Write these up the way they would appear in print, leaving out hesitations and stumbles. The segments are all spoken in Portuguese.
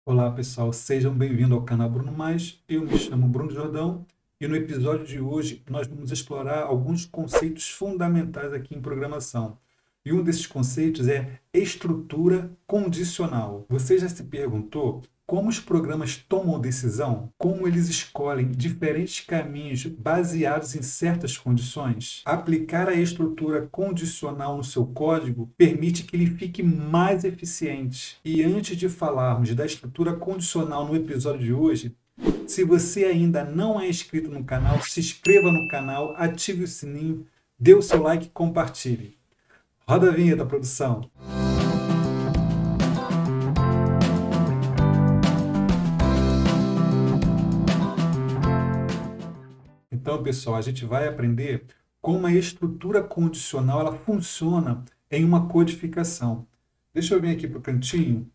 Olá pessoal, sejam bem-vindos ao canal Bruno Mais. Eu me chamo Bruno Jordão e no episódio de hoje nós vamos explorar alguns conceitos fundamentais aqui em programação. E um desses conceitos é estrutura condicional. Você já se perguntou como os programas tomam decisão? Como eles escolhem diferentes caminhos baseados em certas condições? Aplicar a estrutura condicional no seu código permite que ele fique mais eficiente. E antes de falarmos da estrutura condicional no episódio de hoje, se você ainda não é inscrito no canal, se inscreva no canal, ative o sininho, dê o seu like e compartilhe. Roda a vinheta, produção. Então, pessoal, a gente vai aprender como a estrutura condicional ela funciona em uma codificação. Deixa eu vir aqui para o cantinho.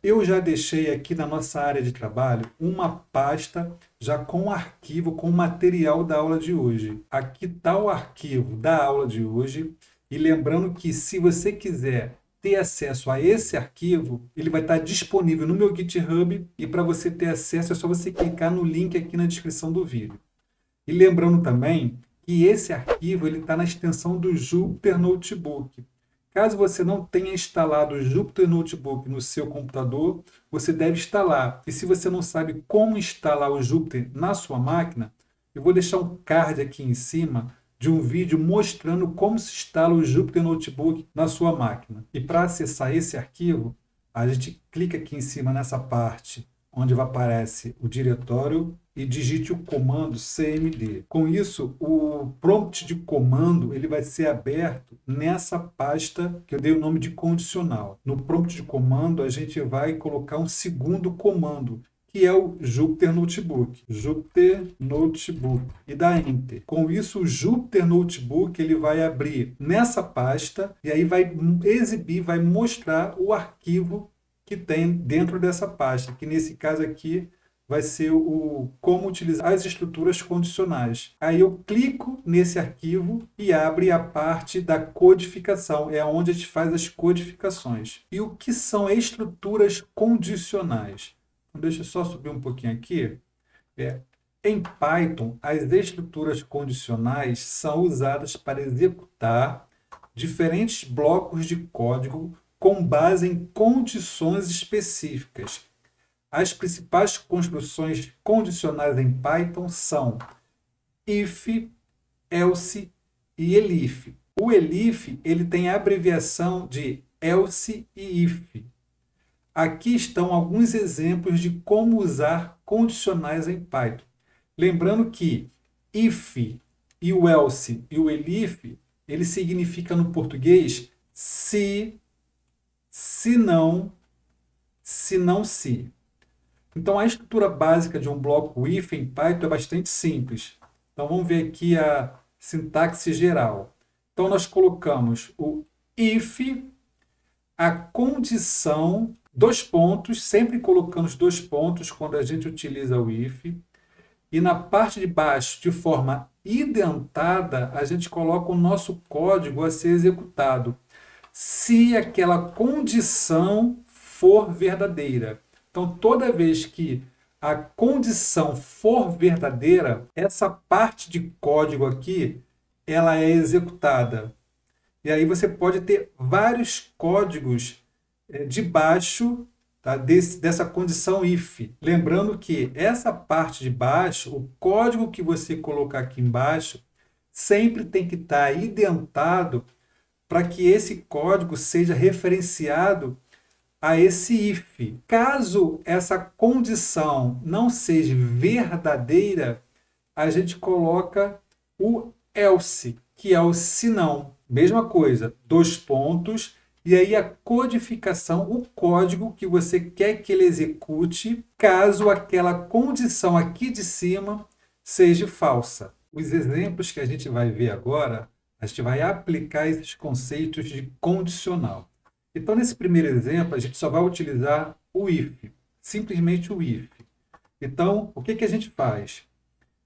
Eu já deixei aqui na nossa área de trabalho uma pasta já com arquivo, com material da aula de hoje. Aqui está o arquivo da aula de hoje. E lembrando que se você quiser ter acesso a esse arquivo, ele vai estar disponível no meu GitHub e para você ter acesso é só você clicar no link aqui na descrição do vídeo. E lembrando também que esse arquivo está na extensão do Jupyter Notebook. Caso você não tenha instalado o Jupyter Notebook no seu computador, você deve instalar. E se você não sabe como instalar o Jupyter na sua máquina, eu vou deixar um card aqui em cima de um vídeo mostrando como se instala o Jupyter Notebook na sua máquina. E para acessar esse arquivo, a gente clica aqui em cima nessa parte onde aparece o diretório e digite o comando cmd. Com isso, o prompt de comando ele vai ser aberto nessa pasta que eu dei o nome de condicional. No prompt de comando, a gente vai colocar um segundo comando, que é o Jupyter Notebook. Jupyter Notebook. E dá Enter. Com isso, o Jupyter Notebook ele vai abrir nessa pasta e aí vai exibir, vai mostrar o arquivo que tem dentro dessa pasta, que nesse caso aqui vai ser o como utilizar as estruturas condicionais. Aí eu clico nesse arquivo e abre a parte da codificação, é onde a gente faz as codificações. E o que são estruturas condicionais? Então, deixa eu só subir um pouquinho aqui. Em Python, as estruturas condicionais são usadas para executar diferentes blocos de código com base em condições específicas. As principais construções condicionais em Python são if, else e elif. O elif ele tem a abreviação de else e if. Aqui estão alguns exemplos de como usar condicionais em Python. Lembrando que if e o else e o elif, ele significa no português se não, se não se. Então, a estrutura básica de um bloco if em Python é bastante simples. Então, vamos ver aqui a sintaxe geral. Então, nós colocamos o if, a condição, dois pontos, sempre colocando os dois pontos quando a gente utiliza o if. E na parte de baixo, de forma identada, a gente coloca o nosso código a ser executado, se aquela condição for verdadeira. Então, toda vez que a condição for verdadeira, essa parte de código aqui, ela é executada. E aí você pode ter vários códigos debaixo, tá, dessa condição if. Lembrando que essa parte de baixo, o código que você colocar aqui embaixo, sempre tem que estar identado para que esse código seja referenciado a esse if. Caso essa condição não seja verdadeira, a gente coloca o else, que é o senão. Mesma coisa, dois pontos, e aí a codificação, o código que você quer que ele execute, caso aquela condição aqui de cima seja falsa. Os exemplos que a gente vai ver agora, a gente vai aplicar esses conceitos de condicional. Então, nesse primeiro exemplo, a gente só vai utilizar o if, simplesmente o if. Então, o que a gente faz?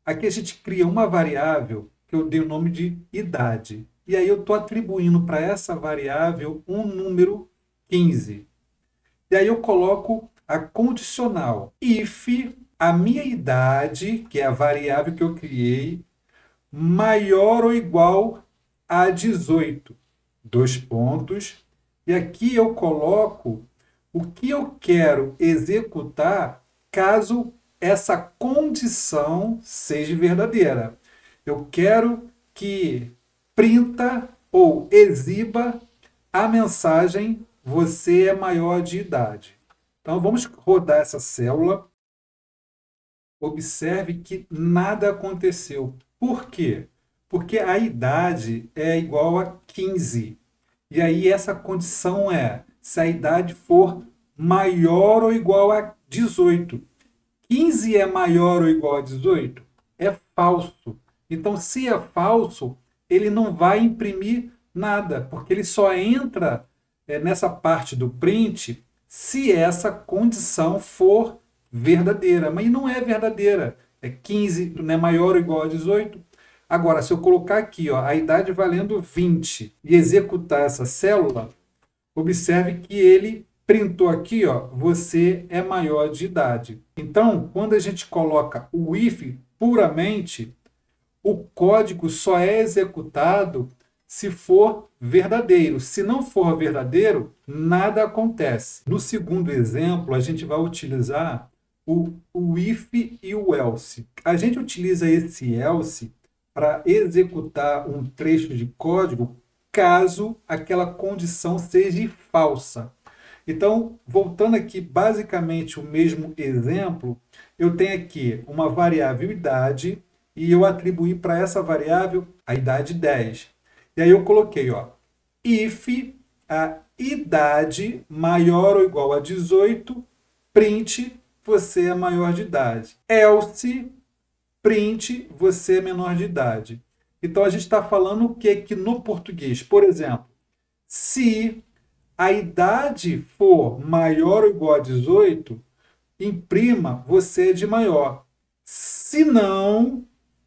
Aqui a gente cria uma variável que eu dei o nome de idade. E aí eu estou atribuindo para essa variável um número 15. E aí eu coloco a condicional if a minha idade, que é a variável que eu criei, maior ou igual a 18. Dois pontos. E aqui eu coloco o que eu quero executar caso essa condição seja verdadeira. Eu quero que printa ou exiba a mensagem você é maior de idade. Então vamos rodar essa célula. Observe que nada aconteceu. Por quê? Porque a idade é igual a 15. E aí essa condição é se a idade for maior ou igual a 18. 15 é maior ou igual a 18? É falso. Então, se é falso, ele não vai imprimir nada, porque ele só entra nessa parte do print se essa condição for verdadeira. Mas não é verdadeira. É 15, não é maior ou igual a 18. Agora, se eu colocar aqui a idade valendo 20 e executar essa célula, observe que ele printou aqui, você é maior de idade. Então, quando a gente coloca o if puramente, o código só é executado se for verdadeiro. Se não for verdadeiro, nada acontece. No segundo exemplo, a gente vai utilizar o if e o else. A gente utiliza esse else para executar um trecho de código caso aquela condição seja falsa. Então, voltando aqui, basicamente o mesmo exemplo, eu tenho aqui uma variável idade e eu atribuí para essa variável a idade 10. E aí eu coloquei, if a idade maior ou igual a 18, print você é maior de idade. Else, print você é menor de idade. Então a gente está falando o que aqui no português? Por exemplo, se a idade for maior ou igual a 18, imprima você é de maior. Se não,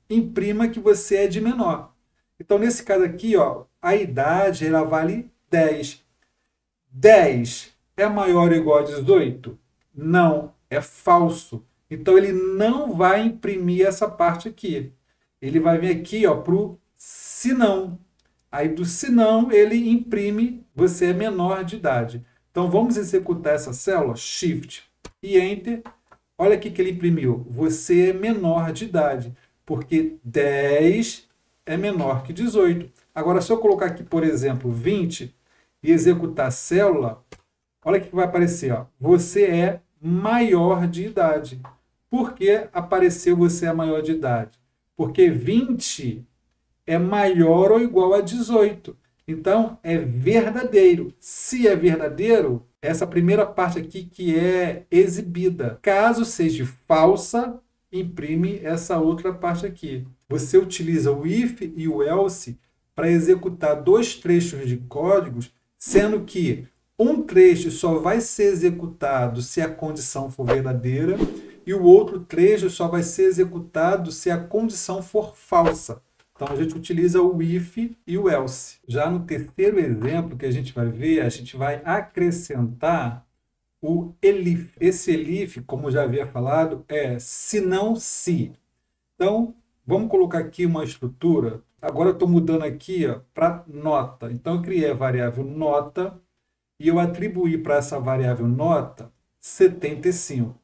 imprima que você é de menor. Então, nesse caso aqui, a idade ela vale 10. 10 é maior ou igual a 18? Não, é falso. Então, ele não vai imprimir essa parte aqui. Ele vai vir aqui para o se não. Aí, do se não, ele imprime você é menor de idade. Então, vamos executar essa célula, Shift e Enter. Olha aqui que ele imprimiu. Você é menor de idade, porque 10 é menor que 18. Agora, se eu colocar aqui, por exemplo, 20 e executar a célula, olha o que vai aparecer. Você é maior de idade. Por que apareceu você é maior de idade? Porque 20 é maior ou igual a 18. Então, é verdadeiro. Se é verdadeiro, essa primeira parte aqui que é exibida. Caso seja falsa, imprime essa outra parte aqui. Você utiliza o if e o else para executar dois trechos de códigos, sendo que um trecho só vai ser executado se a condição for verdadeira e o outro trecho só vai ser executado se a condição for falsa. Então, a gente utiliza o if e o else. Já no terceiro exemplo que a gente vai ver, a gente vai acrescentar o elif. Esse elif, como já havia falado, é se não se. Então, vamos colocar aqui uma estrutura. Agora eu estou mudando aqui para nota. Então, eu criei a variável nota e eu atribuí para essa variável nota 75.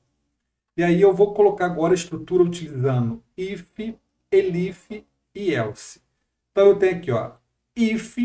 E aí eu vou colocar agora a estrutura utilizando if, elif e else. Então, eu tenho aqui, if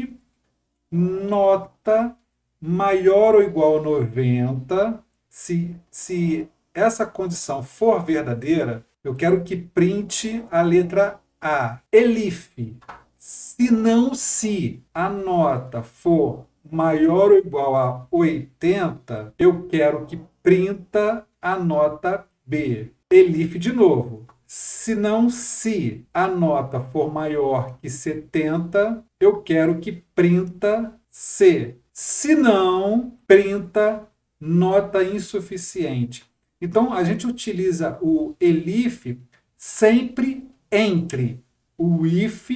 nota maior ou igual a 90, se essa condição for verdadeira, eu quero que print a letra A. Elif, se a nota for maior ou igual a 80, eu quero que printa a nota B. Elif de novo. Se a nota for maior que 70, eu quero que printa C. Se não, printa nota insuficiente. Então, a gente utiliza o elif sempre entre o if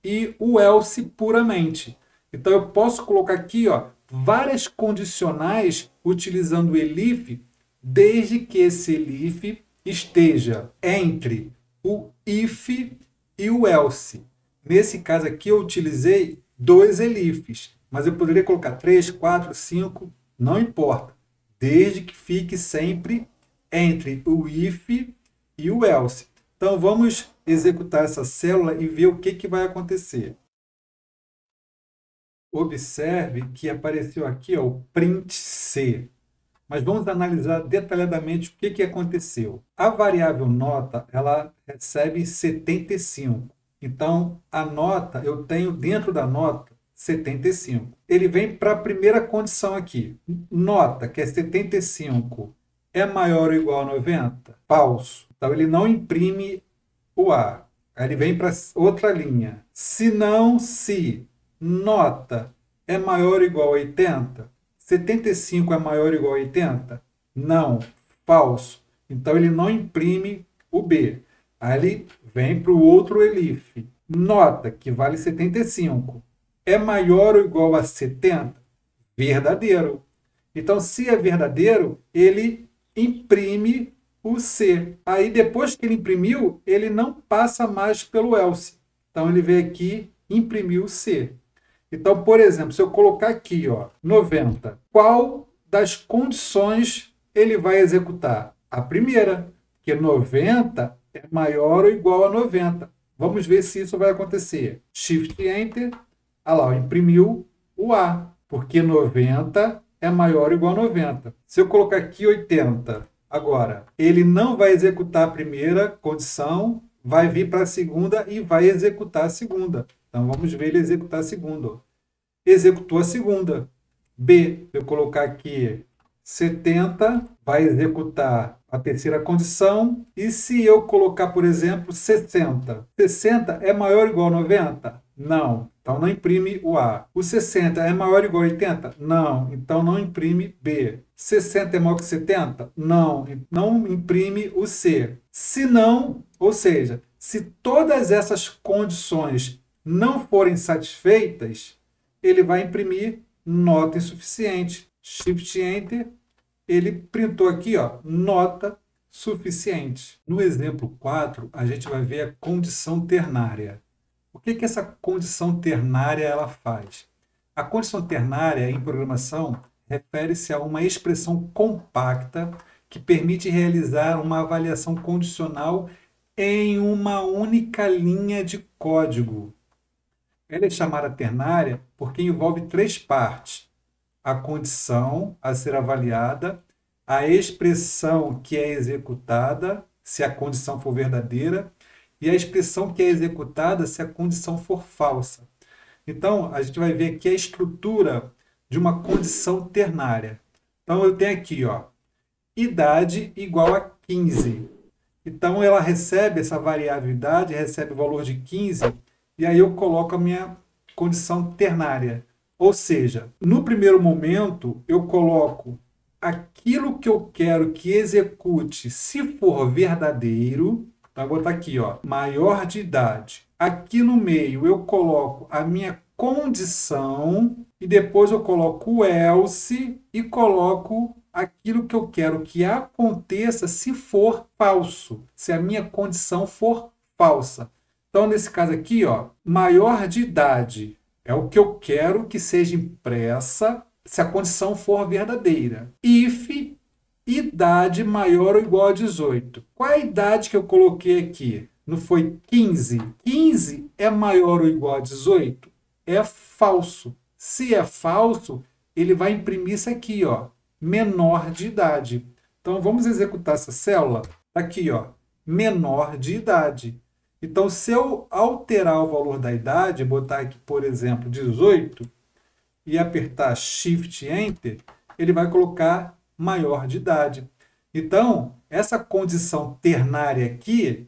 e o else puramente. Então, eu posso colocar aqui várias condicionais utilizando o elif desde que esse elif esteja entre o if e o else. Nesse caso aqui eu utilizei 2 elifs, mas eu poderia colocar 3, 4, 5, não importa, desde que fique sempre entre o if e o else. Então vamos executar essa célula e ver o que vai acontecer. Observe que apareceu aqui ó, o print C. Mas vamos analisar detalhadamente o que aconteceu. A variável nota, ela recebe 75. Então, a nota, eu tenho dentro da nota 75. Ele vem para a primeira condição aqui. Nota, que é 75, é maior ou igual a 90? Falso. Então, ele não imprime o A. Aí ele vem para outra linha. Se não, se nota é maior ou igual a 80? 75 é maior ou igual a 80? Não, falso. Então ele não imprime o B. Aí ele vem para o outro elif. Nota, que vale 75. É maior ou igual a 70? Verdadeiro. Então, se é verdadeiro, ele imprime o C. Aí, depois que ele imprimiu, ele não passa mais pelo else. Então, ele vem aqui e imprimiu o C. Então, por exemplo, se eu colocar aqui, ó, 90, qual das condições ele vai executar? A primeira, que 90 é maior ou igual a 90. Vamos ver se isso vai acontecer. Shift Enter, olha lá, imprimiu o A, porque 90 é maior ou igual a 90. Se eu colocar aqui 80, agora, ele não vai executar a primeira condição, vai vir para a segunda e vai executar a segunda. Então, vamos ver ele executar a segunda. Executou a segunda. B, eu colocar aqui 70, vai executar a terceira condição. E se eu colocar, por exemplo, 60? 60 é maior ou igual a 90? Não. Então, não imprime o A. O 60 é maior ou igual a 80? Não. Então, não imprime B. 60 é maior que 70? Não. Não imprime o C. Se não, ou seja, se todas essas condições não forem satisfeitas, ele vai imprimir nota insuficiente. Shift Enter, ele printou aqui, ó, nota suficiente. No exemplo 4, a gente vai ver a condição ternária. O que essa condição ternária ela faz? A condição ternária em programação refere-se a uma expressão compacta que permite realizar uma avaliação condicional em uma única linha de código. Ela é chamada ternária porque envolve 3 partes: a condição a ser avaliada, a expressão que é executada, se a condição for verdadeira, e a expressão que é executada se a condição for falsa. Então, a gente vai ver aqui a estrutura de uma condição ternária. Então, eu tenho aqui, ó, idade igual a 15. Então, ela recebe essa variável idade, recebe o valor de 15, e aí eu coloco a minha condição ternária. Ou seja, no primeiro momento, eu coloco aquilo que eu quero que execute se for verdadeiro. Então, eu vou botar aqui, ó, maior de idade. Aqui no meio, eu coloco a minha condição e depois eu coloco o else e coloco aquilo que eu quero que aconteça se for falso, se a minha condição for falsa. Então, nesse caso aqui, ó, maior de idade é o que eu quero que seja impressa se a condição for verdadeira. If idade maior ou igual a 18. Qual é a idade que eu coloquei aqui? Não foi 15? 15 é maior ou igual a 18? É falso. Se é falso, ele vai imprimir isso aqui, ó, menor de idade. Então, vamos executar essa célula. Aqui, ó, menor de idade. Então, se eu alterar o valor da idade, botar aqui, por exemplo, 18, e apertar Shift Enter, ele vai colocar maior de idade. Então, essa condição ternária aqui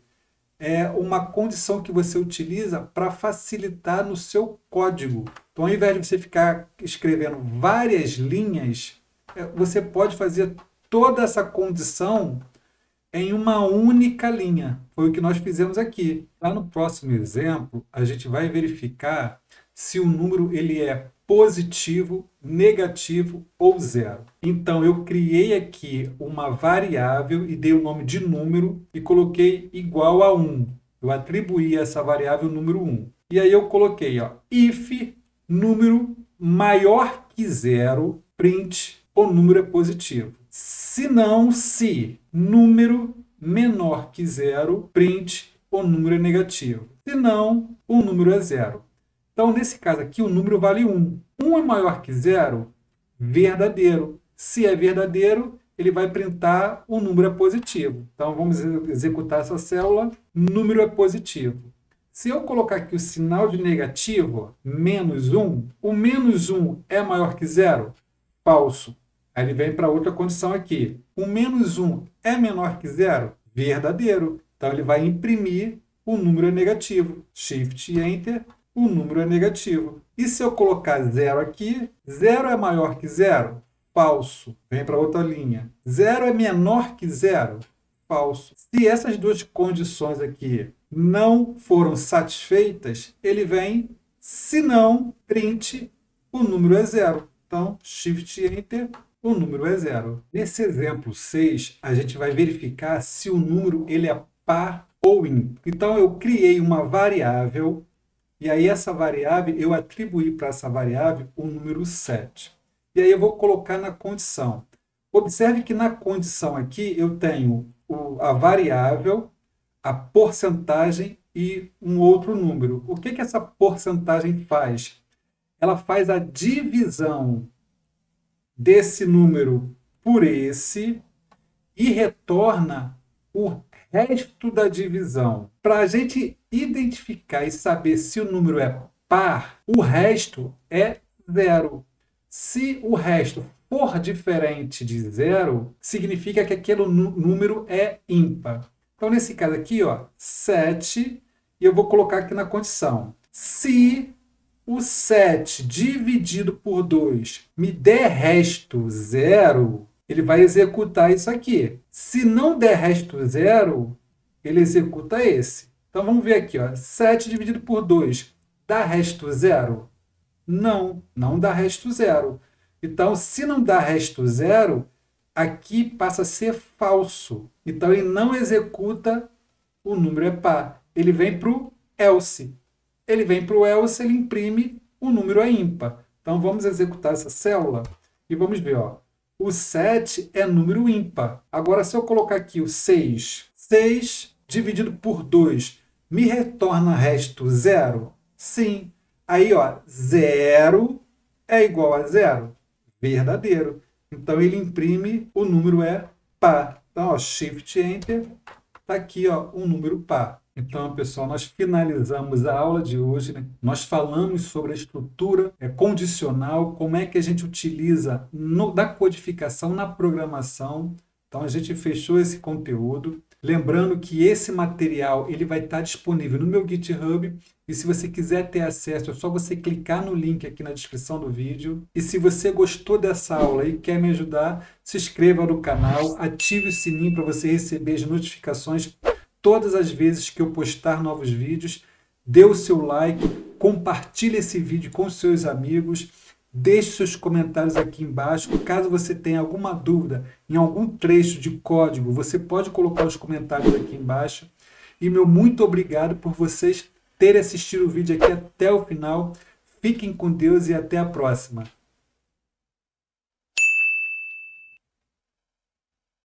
é uma condição que você utiliza para facilitar no seu código. Então, ao invés de você ficar escrevendo várias linhas, você pode fazer toda essa condição em uma única linha. Foi o que nós fizemos aqui. Lá no próximo exemplo, a gente vai verificar se o número ele é positivo, negativo ou zero. Então, eu criei aqui uma variável e dei o nome de número e coloquei igual a 1. Eu atribuí a essa variável o número 1. E aí eu coloquei, ó, if número maior que zero, print o número é positivo. Se não, se número menor que zero, print o número é negativo. Se não, o número é zero. Então, nesse caso aqui, o número vale 1. 1 é maior que zero? Verdadeiro. Se é verdadeiro, ele vai printar o número é positivo. Então, vamos executar essa célula. Número é positivo. Se eu colocar aqui o sinal de negativo, menos 1, o menos 1 é maior que zero? Falso. Aí ele vem para outra condição aqui. O menos 1 é menor que zero? Verdadeiro. Então, ele vai imprimir o número é negativo. Shift e Enter, o número é negativo. E se eu colocar zero aqui, zero é maior que zero? Falso. Vem para outra linha. Zero é menor que zero? Falso. Se essas duas condições aqui não foram satisfeitas, ele vem, se não, print, o número é zero. Então, Shift e Enter, o número é zero. Nesse exemplo 6, a gente vai verificar se o número ele é par ou ímpar. Então, eu criei uma variável, e aí essa variável, eu atribuí para essa variável o número 7. E aí eu vou colocar na condição. Observe que na condição aqui eu tenho a variável, a porcentagem e um outro número. O que essa porcentagem faz? Ela faz a divisão desse número por esse e retorna o resto da divisão. Para a gente identificar e saber se o número é par, o resto é zero. Se o resto for diferente de zero, significa que aquele número é ímpar. Então, nesse caso aqui, ó, 7, e eu vou colocar aqui na condição. Se o 7 dividido por 2 me der resto zero, ele vai executar isso aqui. Se não der resto zero, ele executa esse. Então, vamos ver aqui, ó, 7 dividido por 2 dá resto zero? Não, não dá resto zero. Então, se não dá resto zero, aqui passa a ser falso. Então, ele não executa o número é par. Ele vem para o else. Ele vem para o else, ele imprime o número é ímpar. Então, vamos executar essa célula e vamos ver. Ó. O 7 é número ímpar. Agora, se eu colocar aqui o 6, 6 dividido por 2 me retorna resto zero? Sim. Aí, ó, 0 é igual a zero? Verdadeiro. Então, ele imprime o número é par. Então, ó, Shift Enter, está aqui ó, um número par. Então, pessoal, nós finalizamos a aula de hoje, né? Nós falamos sobre a estrutura condicional, como é que a gente utiliza na codificação, na programação. Então, a gente fechou esse conteúdo. Lembrando que esse material ele vai estar disponível no meu GitHub. E se você quiser ter acesso, é só você clicar no link aqui na descrição do vídeo. E se você gostou dessa aula e quer me ajudar, se inscreva no canal, ative o sininho para você receber as notificações todas as vezes que eu postar novos vídeos. Dê o seu like, compartilhe esse vídeo com seus amigos, deixe seus comentários aqui embaixo. Caso você tenha alguma dúvida em algum trecho de código, você pode colocar os comentários aqui embaixo. E meu muito obrigado por vocês terem assistido o vídeo aqui até o final. Fiquem com Deus e até a próxima.